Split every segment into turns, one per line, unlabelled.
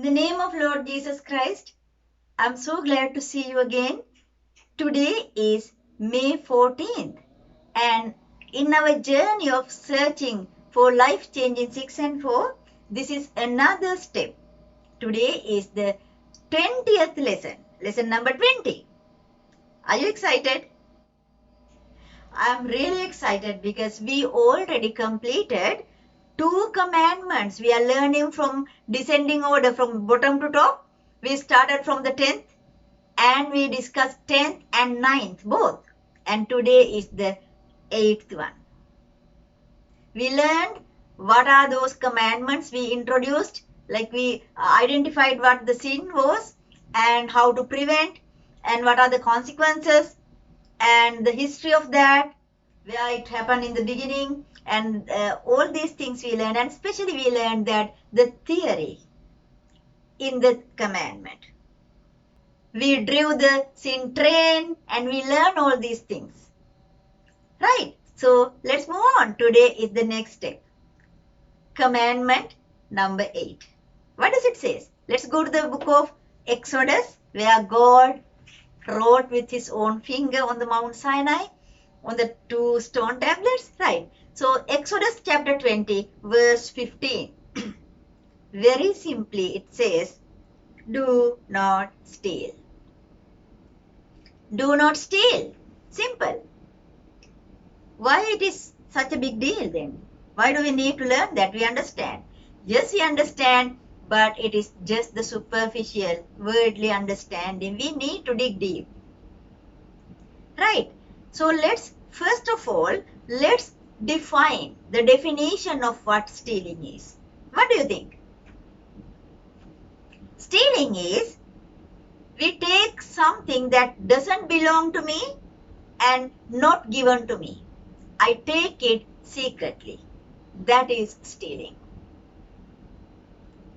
the name of Lord Jesus Christ, I'm so glad to see you again. Today is May 14th, and in our journey of searching for life change in 6 and 4, this is another step. Today is the 20th lesson, lesson number 20. Are you excited? I'm really excited because we already completed 2 commandments. We are learning from descending order from bottom to top. We started from the 10th and we discussed 10th and 9th both. And today is the 8th one. We learned what are those commandments we introduced, like we identified what the sin was and how to prevent and what are the consequences and the history of that, where it happened in the beginning, and all these things we learned, and especially we learned that the theory in the commandment. We drew the sin train and we learned all these things. Right? So let's move on. Today is the next step. Commandment number 8. What does it say? Let's go to the book of Exodus, where God wrote with his own finger on the Mount Sinai on the 2 stone tablets. Right. So Exodus chapter 20 verse 15. Very simply it says, do not steal. Do not steal. Simple. Why it is such a big deal then? Why do we need to learn that? We understand. Yes, we understand, but it is just the superficial, worldly understanding. We need to dig deep. Right. So first of all, let's define the definition of what stealing is. What do you think? Stealing is, we take something that doesn't belong to me and not given to me. I take it secretly. That is stealing.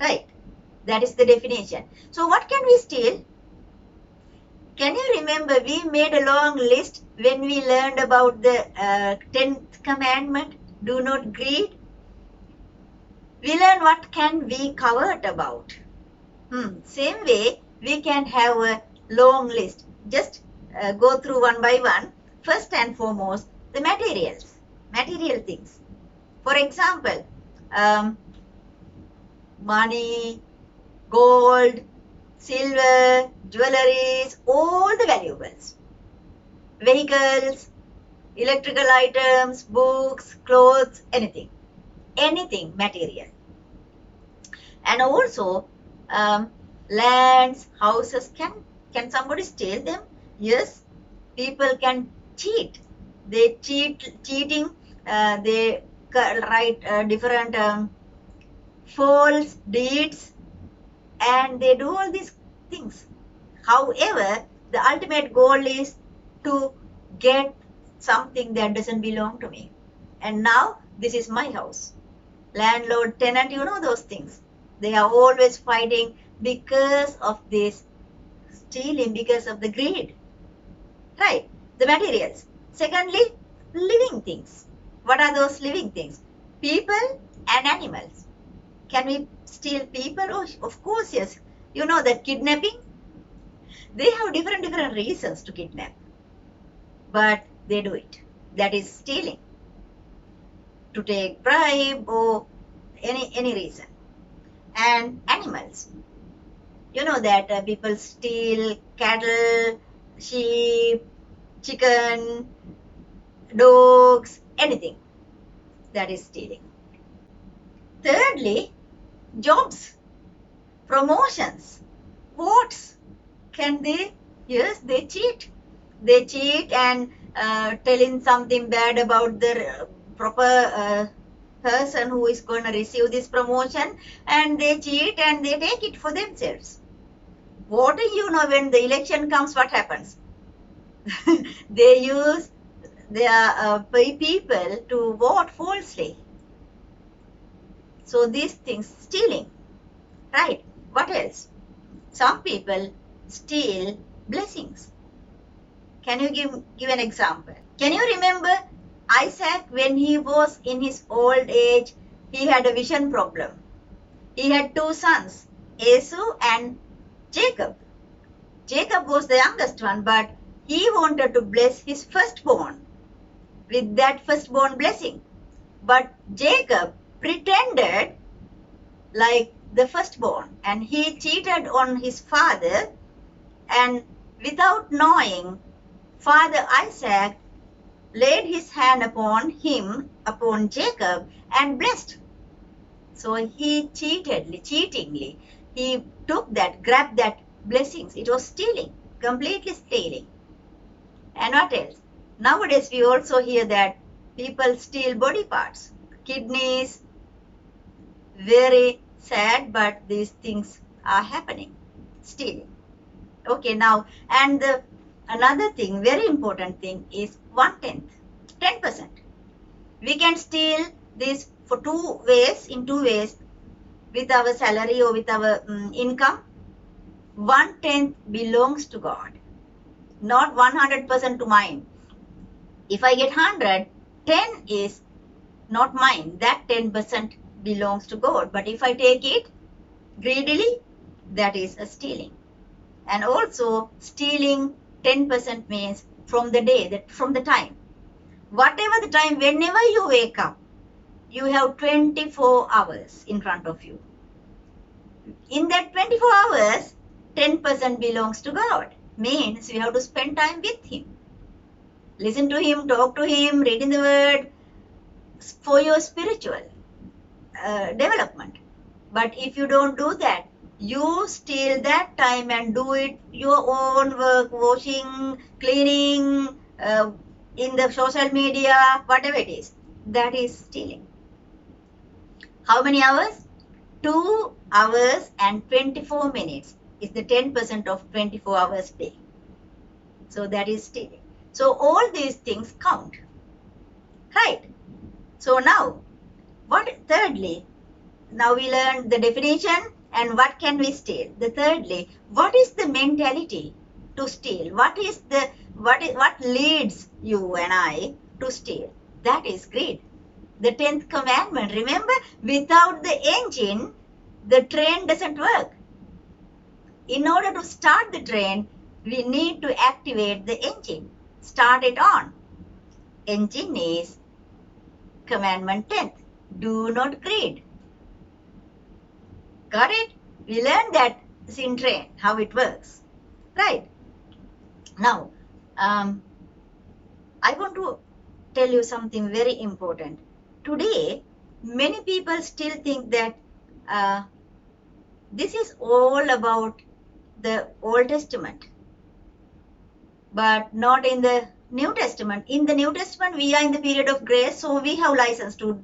Right. That is the definition. So what can we steal? Can you remember we made a long list when we learned about the 10th commandment, do not greed? We learned what can we covet about. Same way, we can have a long list. Just go through one by one. First and foremost, the materials, material things. For example, money, gold, silver, jewelries, all the valuables, vehicles, electrical items, books, clothes, anything material. And also lands, houses, can somebody steal them? Yes, people can cheat. They cheating, they write different false deeds, and they do all these things. However, the ultimate goal is to get something that doesn't belong to me. And now this is my house. Landlord, tenant, you know those things. They are always fighting because of this stealing, because of the greed. Right, the materials. Secondly, living things. What are those living things? People and animals. Can we steal people? Oh, of course, yes. You know that kidnapping? They have different reasons to kidnap. But they do it. That is stealing. To take bribe or any reason. And animals. You know that people steal cattle, sheep, chicken, dogs, anything. That is stealing. Thirdly, jobs, promotions, votes. Can they? Yes, they cheat. They cheat and telling something bad about the proper person who is going to receive this promotion, and they cheat and they take it for themselves. Voting, you know, when the election comes, what happens? They use their people to vote falsely. So these things, stealing, right? What else? Some people steal blessings. Can you give an example? Can you remember Isaac, when he was in his old age, he had a vision problem. He had 2 sons, Esau and Jacob. Jacob was the youngest one, but he wanted to bless his firstborn with that firstborn blessing. But Jacob pretended like the firstborn, and he cheated on his father, and without knowing, Father Isaac laid his hand upon Jacob, and blessed. So he cheatingly, he grabbed that blessings. It was stealing, completely stealing. And what else? Nowadays we also hear that people steal body parts, kidneys. Very sad, but these things are happening, stealing. Okay, now, and another thing, very important thing is 1/10, 10%. We can steal this for in two ways, with our salary or with our income. 1/10 belongs to God, not 100% to mine. If I get 100, 10 is not mine. That 10% belongs to God. But if I take it greedily, that is a stealing. And also, stealing 10% means from the day, from the time. Whatever the time, whenever you wake up, you have 24 hours in front of you. In that 24 hours, 10% belongs to God. Means you have to spend time with Him. Listen to Him, talk to Him, read in the Word for your spiritual development. But if you don't do that, you steal that time and do it your own work, washing, cleaning, in the social media, whatever it is. That is stealing. How many hours? 2 hours and 24 minutes is the 10% of 24 hours day. So that is stealing. So all these things count. Right? So now, thirdly, now we learned the definition and what can we steal. Thirdly, what is the mentality to steal? What leads you and I to steal? That is greed. The 10th commandment. Remember, without the engine, the train doesn't work. In order to start the train, we need to activate the engine. Start it on. Engine is commandment 10th. Do not greed. Got it? We learned that in train, how it works. Right? Now, I want to tell you something very important. Today, many people still think that this is all about the Old Testament, but not in the New Testament. In the New Testament, we are in the period of grace, so we have license to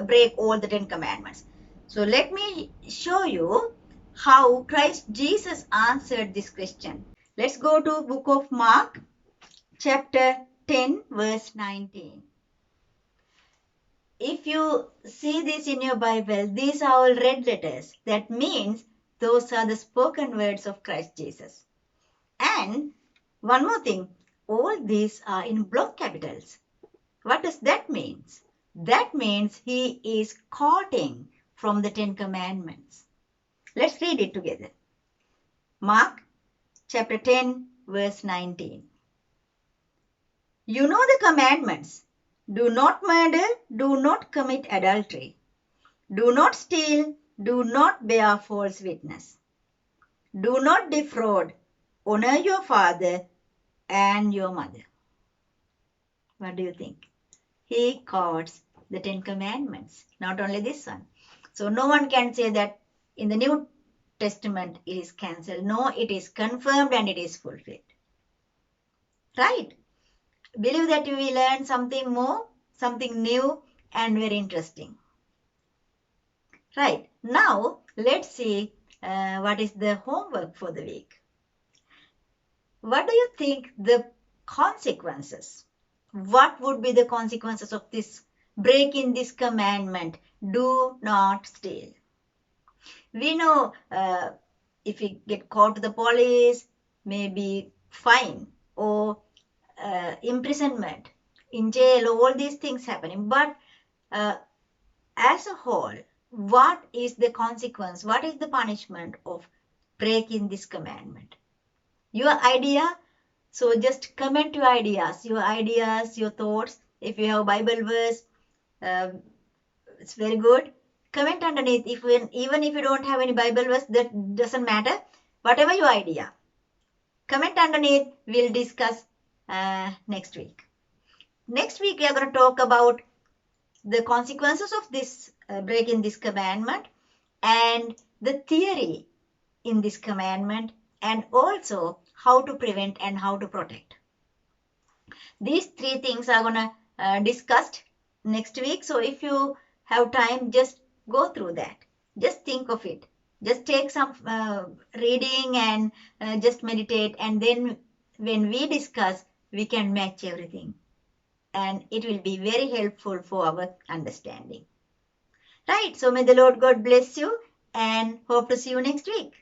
break all the 10 commandments. So let me show you how Christ Jesus answered this question. Let's go to book of Mark, chapter 10, verse 19. If you see this in your Bible, these are all red letters. That means those are the spoken words of Christ Jesus. And one more thing, all these are in block capitals. What does that mean? That means he is quoting from the 10 commandments. Let's read it together. Mark chapter 10, verse 19. You know the commandments. Do not murder, do not commit adultery, do not steal, do not bear false witness, do not defraud, honor your father and your mother. What do you think? He quotes the 10 commandments, not only this one. So no one can say that in the New Testament it is cancelled. No, it is confirmed and it is fulfilled. Right? Believe that you will learn something more, something new and very interesting. Right. Now, let's see what is the homework for the week. What do you think the consequences? What would be the consequences of this breaking this commandment? Do not steal. We know if we get caught to the police, maybe fine or imprisonment, in jail, all these things happening. But as a whole, what is the consequence, what is the punishment of breaking this commandment. Your idea, so just comment your ideas, your thoughts. If you have Bible verse, it's very good. Comment underneath. Even if you don't have any Bible verse, that doesn't matter. Whatever your idea, comment underneath. We'll discuss next week. Next week we are going to talk about the consequences of this breaking this commandment and the theory in this commandment, and also how to prevent and how to protect. These three things are going to discussed next week. So if you have time, just go through that. Just think of it. Just take some reading and just meditate, and then when we discuss, we can match everything. And it will be very helpful for our understanding. Right, so may the Lord God bless you and hope to see you next week.